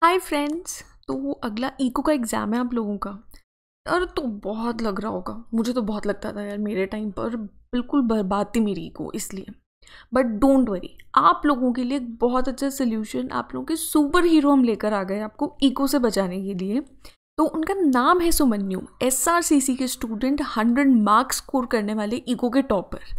Hi friends. तो अगला eco का एग्ज़ाम है आप लोगों का। और तो बहुत लग रहा होगा, मुझे तो बहुत लगता था यार मेरे टाइम पर, बिल्कुल बर्बाद थी मेरी इको इसलिए। बट डोंट वरी, आप लोगों के लिए एक बहुत अच्छा सोल्यूशन, आप लोगों के सुपर हीरो हम लेकर आ गए आपको इको से बचाने के लिए। तो उनका नाम है सुमन्यु, SRCC के स्टूडेंट, 100 मार्क्स स्कोर करने वाले इको के टॉपर।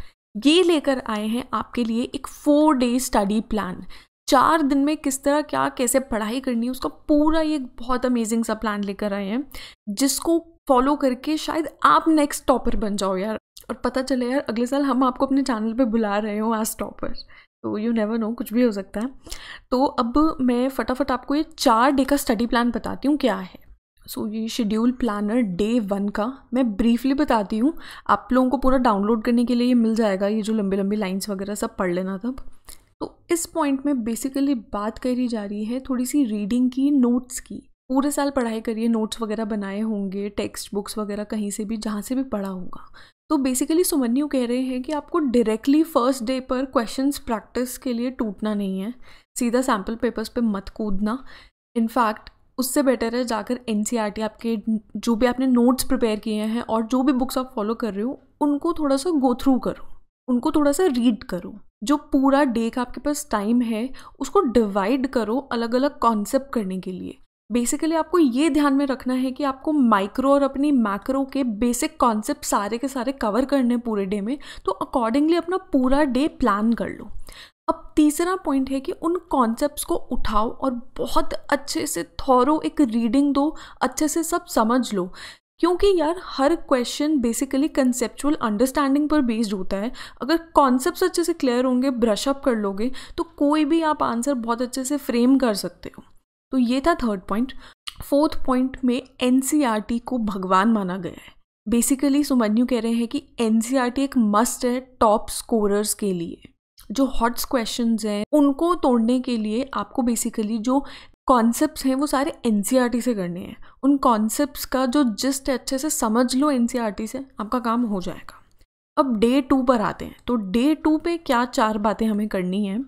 ये लेकर आए हैं आपके लिए एक 4 डे स्टडी प्लान। 4 दिन में किस तरह क्या कैसे पढ़ाई करनी है उसका पूरा ये बहुत अमेजिंग सा प्लान लेकर आए हैं, जिसको फॉलो करके शायद आप नेक्स्ट टॉपर बन जाओ यार। और पता चले यार अगले साल हम आपको अपने चैनल पे बुला रहे हो एज टॉपर। तो यू नेवर नो, कुछ भी हो सकता है। तो अब मैं फटाफट आपको ये 4 डे का स्टडी प्लान बताती हूँ क्या है। सो ये शेड्यूल प्लानर डे 1 का मैं ब्रीफली बताती हूँ। आप लोगों को पूरा डाउनलोड करने के लिए ये मिल जाएगा, ये जो लंबी लंबी लाइंस वगैरह सब पढ़ लेना तब। तो इस पॉइंट में बेसिकली बात करी जा रही है थोड़ी सी रीडिंग की, नोट्स की। पूरे साल पढ़ाई करिए, नोट्स वगैरह बनाए होंगे, टेक्स्ट बुक्स वगैरह कहीं से भी जहाँ से भी पढ़ा होगा। तो बेसिकली सुमन्यु कह रहे हैं कि आपको डायरेक्टली फर्स्ट डे पर क्वेश्चंस प्रैक्टिस के लिए टूटना नहीं है, सीधा सैम्पल पेपर्स पे मत कूदना। इनफैक्ट उससे बेटर है जाकर NCERT आपके जो भी आपने नोट्स प्रिपेयर किए हैं और जो भी बुक्स आप फॉलो कर रहे हो उनको थोड़ा सा गो थ्रू करो, उनको थोड़ा सा रीड करो। जो पूरा डे का आपके पास टाइम है उसको डिवाइड करो अलग अलग कॉन्सेप्ट करने के लिए। बेसिकली आपको ये ध्यान में रखना है कि आपको माइक्रो और अपनी मैक्रो के बेसिक कॉन्सेप्ट सारे के सारे कवर करने पूरे डे में। तो अकॉर्डिंगली अपना पूरा डे प्लान कर लो। अब तीसरा पॉइंट है कि उन कॉन्सेप्ट्स को उठाओ और बहुत अच्छे से थॉरो एक रीडिंग दो, अच्छे से सब समझ लो। क्योंकि यार हर क्वेश्चन बेसिकली कंसेप्चुअल अंडरस्टैंडिंग पर बेस्ड होता है। अगर कॉन्सेप्ट्स अच्छे से क्लियर होंगे, ब्रश अप कर लोगे, तो कोई भी आप आंसर बहुत अच्छे से फ्रेम कर सकते हो। तो ये था थर्ड पॉइंट। फोर्थ पॉइंट में NCERT को भगवान माना गया है। बेसिकली सुमन्यु कह रहे हैं कि NCERT एक मस्ट है टॉप स्कोरर्स के लिए। जो हॉट्स क्वेश्चंस हैं उनको तोड़ने के लिए आपको बेसिकली जो कॉन्सेप्ट्स हैं वो सारे NCERT से करने हैं। उन कॉन्सेप्ट्स का जो जिस्ट अच्छे से समझ लो NCERT से, आपका काम हो जाएगा। अब डे 2 पर आते हैं। तो डे 2 पे क्या 4 बातें हमें करनी है।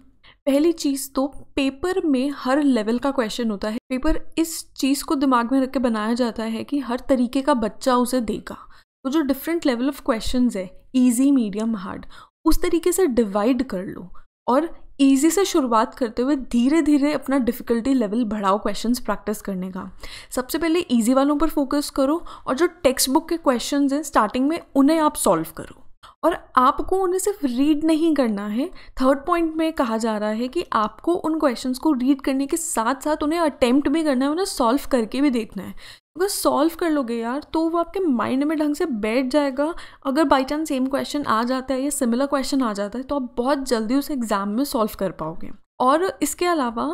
पहली चीज़ तो पेपर में हर लेवल का क्वेश्चन होता है। पेपर इस चीज़ को दिमाग में रख के बनाया जाता है कि हर तरीके का बच्चा उसे देगा। तो जो डिफरेंट लेवल ऑफ क्वेश्चंस है, इजी, मीडियम, हार्ड, उस तरीके से डिवाइड कर लो और इजी से शुरुआत करते हुए धीरे धीरे अपना डिफ़िकल्टी लेवल बढ़ाओ क्वेश्चंस प्रैक्टिस करने का। सबसे पहले इजी वालों पर फोकस करो और जो टेक्स्ट बुक के क्वेश्चंस हैं स्टार्टिंग में उन्हें आप सॉल्व करो। और आपको उन्हें सिर्फ रीड नहीं करना है। थर्ड पॉइंट में कहा जा रहा है कि आपको उन क्वेश्चंस को रीड करने के साथ साथ उन्हें अटेम्प्ट भी करना है, उन्हें सॉल्व करके भी देखना है। अगर सॉल्व कर लोगे यार तो वो आपके माइंड में ढंग से बैठ जाएगा। अगर बाई चांस सेम क्वेश्चन आ जाता है या सिमिलर क्वेश्चन आ जाता है तो आप बहुत जल्दी उस एग्ज़ाम में सॉल्व कर पाओगे। और इसके अलावा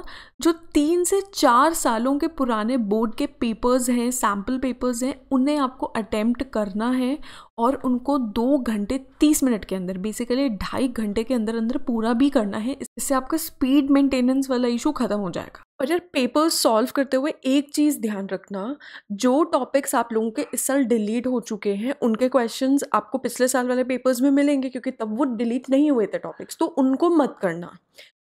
जो 3 से 4 सालों के पुराने बोर्ड के पेपर्स हैं, सैम्पल पेपर्स हैं, उन्हें आपको अटेम्प्ट करना है और उनको 2 घंटे 30 मिनट के अंदर, बेसिकली 2.5 घंटे के अंदर अंदर पूरा भी करना है। इससे आपका स्पीड मेंटेनेंस वाला इशू खत्म हो जाएगा। और यार पेपर्स सॉल्व करते हुए एक चीज़ ध्यान रखना, जो टॉपिक्स आप लोगों के इस साल डिलीट हो चुके हैं उनके क्वेश्चंस आपको पिछले साल वाले पेपर्स में मिलेंगे, क्योंकि तब वो डिलीट नहीं हुए थे टॉपिक्स, तो उनको मत करना।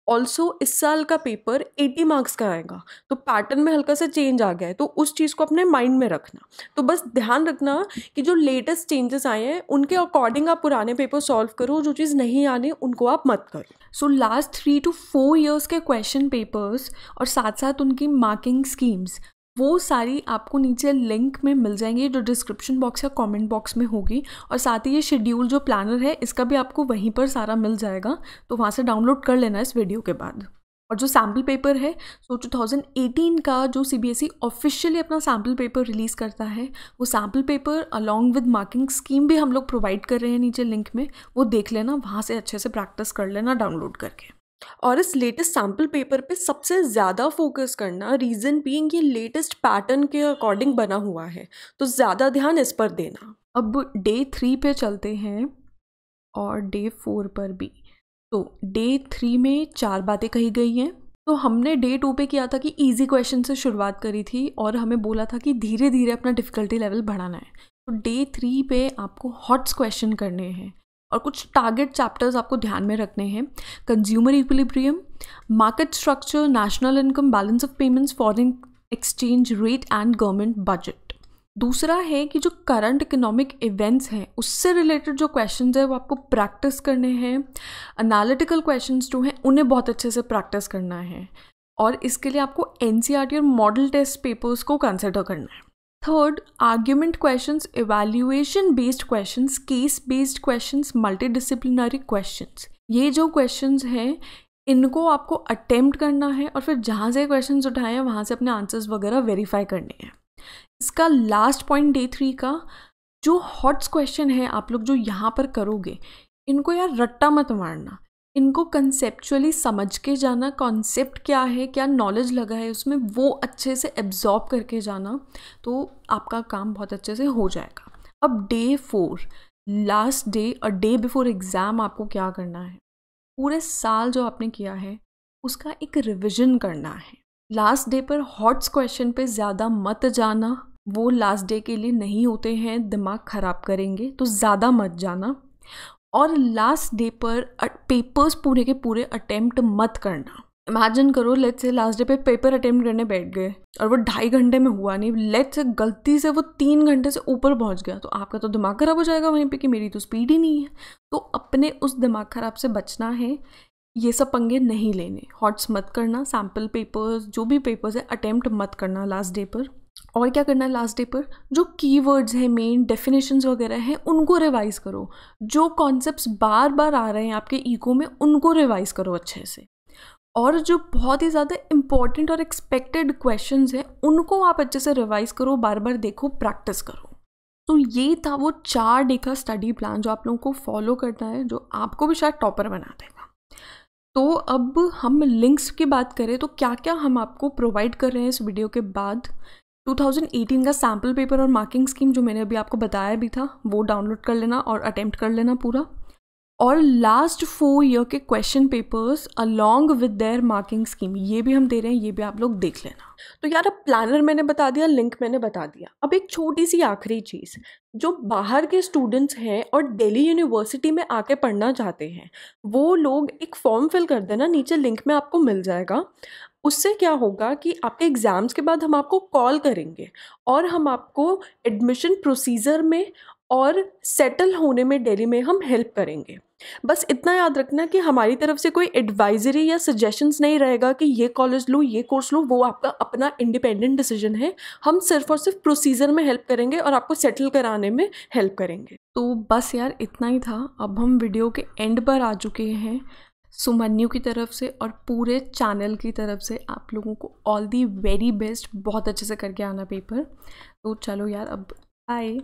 ऑल्सो इस साल का पेपर 80 मार्क्स का आएगा, तो पैटर्न में हल्का सा चेंज आ गया है, तो उस चीज़ को अपने माइंड में रखना। तो बस ध्यान रखना कि जो लेटेस्ट चेंजेस आए हैं उनके अकॉर्डिंग आप पुराने पेपर सॉल्व करो, जो चीज़ नहीं आने उनको आप मत करो। सो लास्ट 3 to 4 ईयर्स के क्वेश्चन पेपर्स और साथ साथ उनकी मार्किंग स्कीम्स, वो सारी आपको नीचे लिंक में मिल जाएंगी, जो डिस्क्रिप्शन बॉक्स या कमेंट बॉक्स में होगी। और साथ ही ये शेड्यूल जो प्लानर है इसका भी आपको वहीं पर सारा मिल जाएगा, तो वहाँ से डाउनलोड कर लेना इस वीडियो के बाद। और जो सैम्पल पेपर है, सो 2018 का जो CBSE ऑफिशियली अपना सैम्पल पेपर रिलीज़ करता है, वो sample paper along with marking scheme भी हम लोग प्रोवाइड कर रहे हैं नीचे लिंक में, वो देख लेना, वहाँ से अच्छे से प्रैक्टिस कर लेना डाउनलोड करके। और इस लेटेस्ट सैम्पल पेपर पे सबसे ज़्यादा फोकस करना, रीज़न बीइंग ये लेटेस्ट पैटर्न के अकॉर्डिंग बना हुआ है, तो ज़्यादा ध्यान इस पर देना। अब डे 3 पे चलते हैं और डे 4 पर भी। तो डे 3 में 4 बातें कही गई हैं। तो हमने डे 2 पे किया था कि इजी क्वेश्चन से शुरुआत करी थी और हमें बोला था कि धीरे धीरे अपना डिफ़िकल्टी लेवल बढ़ाना है। तो डे 3 पे आपको हॉट्स क्वेश्चन करने हैं। और कुछ टारगेट चैप्टर्स आपको ध्यान में रखने हैं। Consumer equilibrium, market structure, national income, balance of payments, foreign exchange rate and government budget. दूसरा है कि जो करंट इकोनॉमिक इवेंट्स हैं उससे रिलेटेड जो क्वेश्चंस है वो आपको प्रैक्टिस करने हैं। एनालिटिकल क्वेश्चंस जो हैं उन्हें बहुत अच्छे से प्रैक्टिस करना है, और इसके लिए आपको एनसीईआरटी और मॉडल टेस्ट पेपर्स को कंसिडर करना है। Third, argument questions, evaluation based questions, case based questions, multidisciplinary questions. ये जो क्वेश्चंस हैं इनको आपको अटेम्प्ट करना है और फिर जहाँ से क्वेश्चंस उठाए हैं वहाँ से अपने आंसर्स वगैरह वेरीफाई करने हैं। इसका लास्ट पॉइंट डे 3 का जो हॉट्स क्वेश्चन है आप लोग जो यहाँ पर करोगे, इनको यार रट्टा मत मारना, इनको कंसेप्चुअली समझ के जाना, कॉन्सेप्ट क्या है, क्या नॉलेज लगा है उसमें, वो अच्छे से एब्जॉर्ब करके जाना, तो आपका काम बहुत अच्छे से हो जाएगा। अब डे 4 लास्ट डे और डे बिफोर एग्ज़ाम आपको क्या करना है, पूरे साल जो आपने किया है उसका एक रिविज़न करना है। लास्ट डे पर हॉट्स क्वेश्चन पे ज़्यादा मत जाना, वो लास्ट डे के लिए नहीं होते हैं, दिमाग ख़राब करेंगे, तो ज़्यादा मत जाना। और लास्ट डे पर पेपर्स पूरे के पूरे अटेम्प्ट मत करना। इमेजिन करो लेट्स से लास्ट डे पे पेपर अटेम्प्ट करने बैठ गए और वो 2.5 घंटे में हुआ नहीं, लेट्स से गलती से वो 3 घंटे से ऊपर पहुंच गया, तो आपका तो दिमाग ख़राब हो जाएगा वहीं पे कि मेरी तो स्पीड ही नहीं है। तो अपने उस दिमाग ख़राब से बचना है, ये सब पंगे नहीं लेने, हॉट्स मत करना, सैम्पल पेपर्स जो भी पेपर्स है अटेम्प्ट मत करना लास्ट डे पर। और क्या करना है लास्ट डे पर, जो कीवर्ड्स हैं, मेन डेफिनेशंस वगैरह हैं, उनको रिवाइज़ करो। जो कॉन्सेप्ट्स बार बार आ रहे हैं आपके ईको में उनको रिवाइज़ करो अच्छे से। और जो बहुत ही ज़्यादा इंपॉर्टेंट और एक्सपेक्टेड क्वेश्चंस हैं उनको आप अच्छे से रिवाइज़ करो, बार बार देखो, प्रैक्टिस करो। तो ये था वो 4 डे का स्टडी प्लान जो आप लोगों को फॉलो करना है, जो आपको भी शायद टॉपर बना देगा। तो अब हम लिंक्स की बात करें तो क्या क्या हम आपको प्रोवाइड कर रहे हैं इस वीडियो के बाद। 2018 का सैम्पल पेपर और मार्किंग स्कीम जो मैंने अभी आपको बताया भी था वो डाउनलोड कर लेना और अटेम्प्ट कर लेना पूरा। और लास्ट 4 ईयर के question papers along with their marking scheme ये भी हम दे रहे हैं, ये भी आप लोग देख लेना। तो यार अब प्लानर मैंने बता दिया, लिंक मैंने बता दिया। अब एक छोटी सी आखिरी चीज़, जो बाहर के स्टूडेंट्स हैं और दिल्ली यूनिवर्सिटी में आके पढ़ना चाहते हैं वो लोग एक फॉर्म फिल कर देना, नीचे लिंक में आपको मिल जाएगा। उससे क्या होगा कि आपके एग्ज़ाम्स के बाद हम आपको कॉल करेंगे और हम आपको एडमिशन प्रोसीजर में और सेटल होने में दिल्ली में हम हेल्प करेंगे। बस इतना याद रखना कि हमारी तरफ से कोई एडवाइजरी या सजेशंस नहीं रहेगा कि ये कॉलेज लो, ये कोर्स लो, वो आपका अपना इंडिपेंडेंट डिसीजन है। हम सिर्फ और सिर्फ प्रोसीजर में हेल्प करेंगे और आपको सेटल कराने में हेल्प करेंगे। तो बस यार इतना ही था। अब हम वीडियो के एंड पर आ चुके हैं। सुमन्यु की तरफ से और पूरे चैनल की तरफ से आप लोगों को ऑल दी वेरी बेस्ट, बहुत अच्छे से करके आना पेपर। तो चलो यार अब बाय।